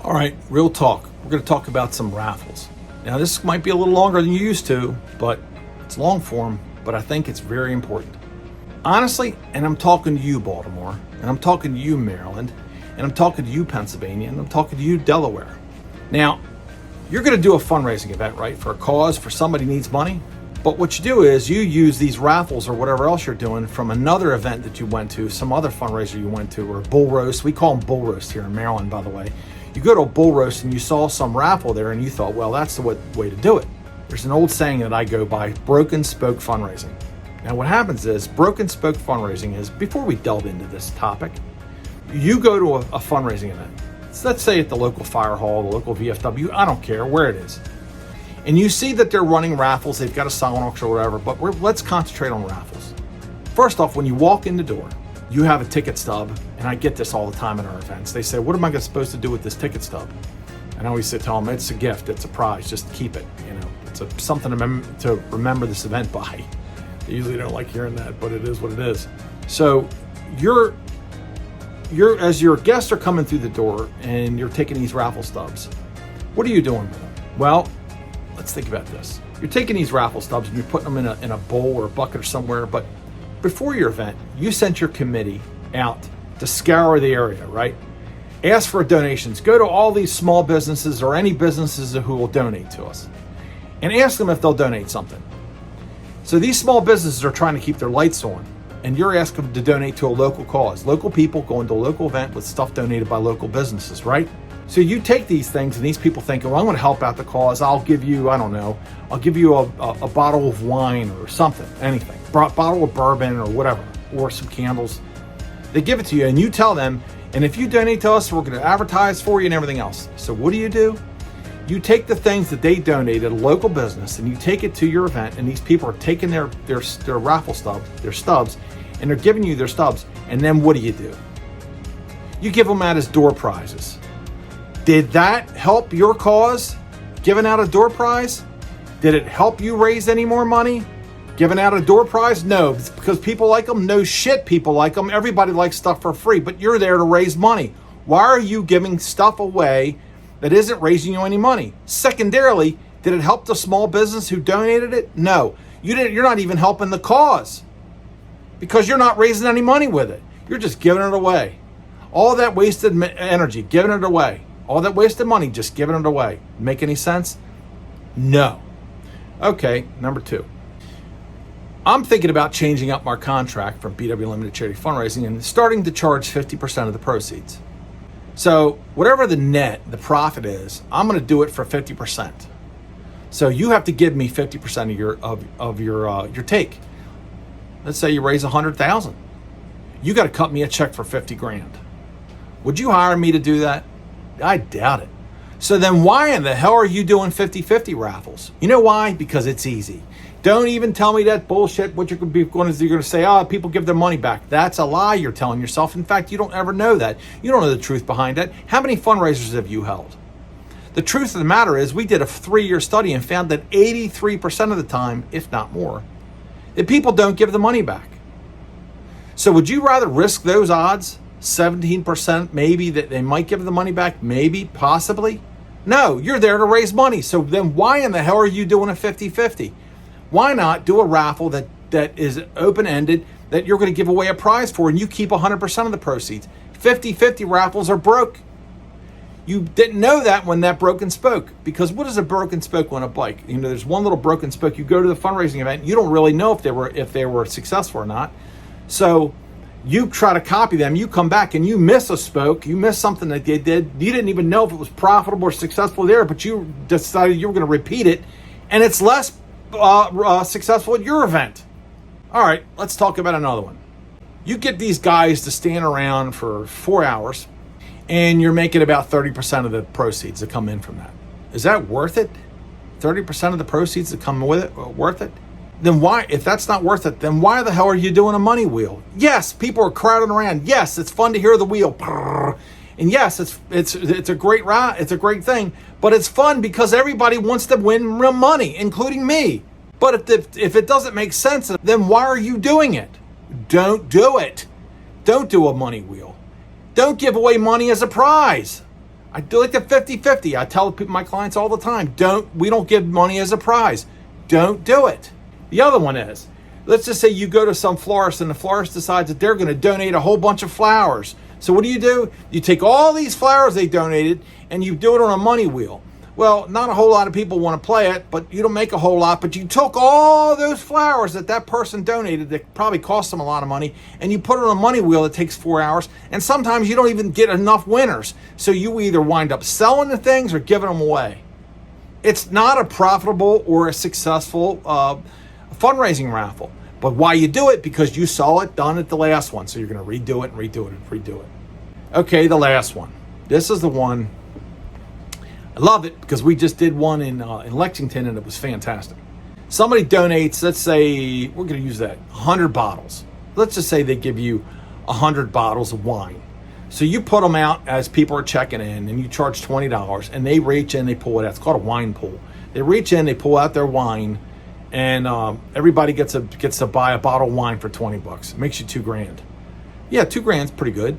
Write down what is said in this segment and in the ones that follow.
All right, real talk. We're going to talk about some raffles. Now, this might be a little longer than you used to, but it's long form, but I think it's very important. Honestly, and I'm talking to you, Baltimore, and I'm talking to you, Maryland, and I'm talking to you, Pennsylvania, and I'm talking to you, Delaware. Now, you're going to do a fundraising event, right, for a cause, for somebody needs money. But what you do is you use these raffles or whatever else you're doing from another event that you went to, some other fundraiser you went to, or bull roast. We call them bull roast here in Maryland, by the way. You go to a bull roast and you saw some raffle there and you thought, well, that's the way to do it. There's an old saying that I go by, broken spoke fundraising. Now what happens is, broken spoke fundraising is, before we delve into this topic, you go to a fundraising event. So let's say at the local fire hall, the local VFW, I don't care where it is. And you see that they're running raffles, they've got a silent auction or whatever, but let's concentrate on raffles. First off, when you walk in the door, you have a ticket stub, and I get this all the time at our events. They say, what am I supposed to do with this ticket stub? And I always tell them, it's a gift, it's a prize, just keep it. It's something to remember this event by. They usually don't like hearing that, but it is what it is. So you're as your guests are coming through the door and you're taking these raffle stubs, what are you doing with them? Well, let's think about this. You're taking these raffle stubs and you're putting them in a bowl or a bucket or somewhere, but before your event, you sent your committee out to scour the area, right? Ask for donations. Go to all these small businesses or any businesses who will donate to us and ask them if they'll donate something. So these small businesses are trying to keep their lights on, and you're asking them to donate to a local cause. Local people going to a local event with stuff donated by local businesses, right? So you take these things and these people think, well, I'm going to help out the cause. I'll give you, I don't know, I'll give you a bottle of wine or something, anything, bottle of bourbon or whatever, or some candles. They give it to you and you tell them, and if you donate to us, we're going to advertise for you and everything else. So what do? You take the things that they donated, a local business, and you take it to your event, and these people are taking their raffle stubs, their stubs, and they're giving you their stubs, and then what do? You give them out as door prizes. Did that help your cause, giving out a door prize? Did it help you raise any more money, giving out a door prize? No, it's because people like them. No shit, people like them. Everybody likes stuff for free, but you're there to raise money. Why are you giving stuff away that isn't raising you any money? Secondarily, did it help the small business who donated it? No, you didn't. You're not even helping the cause because you're not raising any money with it. You're just giving it away. All that wasted energy, giving it away. All that wasted money, just giving it away. Make any sense? No. Okay, number 2. I'm thinking about changing up my contract from BW Limited Charity Fundraising and starting to charge 50% of the proceeds. So whatever the profit is, I'm going to do it for 50%. So you have to give me 50% of your take. Let's say you raise $100,000. You got to cut me a check for $50,000. Would you hire me to do that? I doubt it. So then why in the hell are you doing 50-50 raffles? You know why? Because it's easy. Don't even tell me that bullshit, what you're going to do. You're going to say, oh, people give their money back. That's a lie you're telling yourself. In fact, you don't ever know that. You don't know the truth behind that. How many fundraisers have you held? The truth of the matter is we did a 3-year study and found that 83% of the time, if not more, that people don't give the money back. So would you rather risk those odds? 17% maybe that they might give the money back, maybe, possibly? No, you're there to raise money. So then why in the hell are you doing a 50-50? Why not do a raffle that is open-ended that you're going to give away a prize for and you keep 100% of the proceeds? 50-50 raffles are broke. You didn't know that when that broken spoke, because what is a broken spoke on a bike? There's one little broken spoke. You go to the fundraising event, you don't really know if they were successful or not. So you try to copy them, you come back and you miss a spoke, you miss something that they did. You didn't even know if it was profitable or successful there, but you decided you were going to repeat it, and it's less successful at your event. All right, let's talk about another one. You get these guys to stand around for 4 hours, and you're making about 30% of the proceeds that come in from that. Is that worth it? 30% of the proceeds that come with it, worth it? Then why, if that's not worth it, then why the hell are you doing a money wheel? Yes, people are crowding around. Yes, it's fun to hear the wheel. And yes, it's a great thing, but it's fun because everybody wants to win real money, including me. But if it doesn't make sense, then why are you doing it? Don't do it. Don't do a money wheel. Don't give away money as a prize. I do like the 50-50. I tell people, my clients all the time, we don't give money as a prize. Don't do it. The other one is, let's just say you go to some florist and the florist decides that they're going to donate a whole bunch of flowers. So what do? You take all these flowers they donated and you do it on a money wheel. Well, not a whole lot of people want to play it, but you don't make a whole lot. But you took all those flowers that person donated that probably cost them a lot of money, and you put it on a money wheel that takes 4 hours. And sometimes you don't even get enough winners. So you either wind up selling the things or giving them away. It's not a profitable or a successful fundraising raffle. But why you do it? Because you saw it done at the last one. So you're going to redo it and redo it and redo it. Okay, the last one. This is the one. I love it because we just did one in Lexington and it was fantastic. Somebody donates, let's say, we're going to use that, 100 bottles. Let's just say they give you 100 bottles of wine. So you put them out as people are checking in and you charge $20 and they reach in, they pull it out. It's called a wine pool. They reach in, they pull out their wine and everybody gets to buy a bottle of wine for $20. It makes you $2,000. Yeah, $2,000 is pretty good.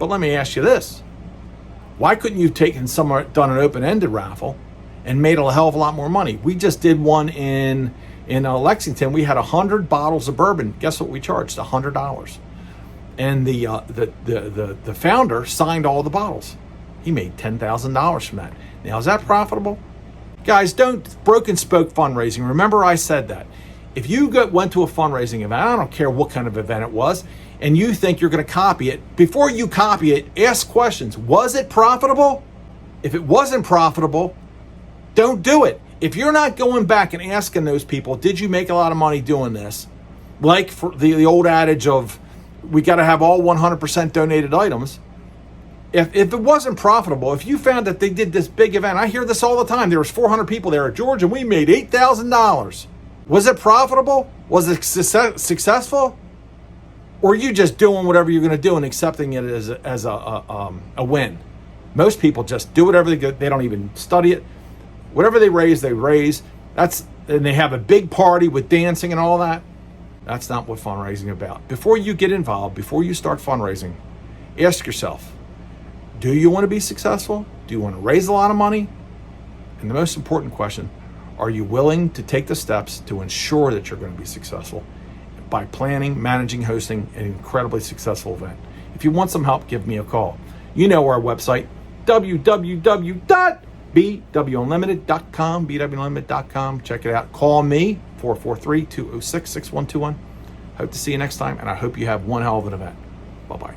But let me ask you this. Why couldn't you done an open-ended raffle and made a hell of a lot more money? We just did one in Lexington. We had 100 bottles of bourbon. Guess what we charged? $100. And the founder signed all the bottles. He made $10,000 from that. Now, is that profitable? Guys, don't broken spoke fundraising. Remember I said that. If you went to a fundraising event, I don't care what kind of event it was, and you think you're going to copy it, before you copy it, ask questions. Was it profitable? If it wasn't profitable, don't do it. If you're not going back and asking those people, did you make a lot of money doing this? Like for the old adage of, we got to have all 100% donated items. If it wasn't profitable, if you found that they did this big event, I hear this all the time. There was 400 people there at George and we made $8,000. Was it profitable? Was it successful? Or are you just doing whatever you're going to do and accepting it as a win? Most people just do whatever they go. They don't even study it. Whatever they raise, they raise. And they have a big party with dancing and all that. That's not what fundraising is about. Before you get involved, before you start fundraising, ask yourself, do you want to be successful? Do you want to raise a lot of money? And the most important question, are you willing to take the steps to ensure that you're going to be successful by planning, managing, hosting an incredibly successful event? If you want some help, give me a call. You know our website, www.bwunlimited.com, Check it out. Call me, 443-206-6121. Hope to see you next time, and I hope you have one hell of an event. Bye-bye.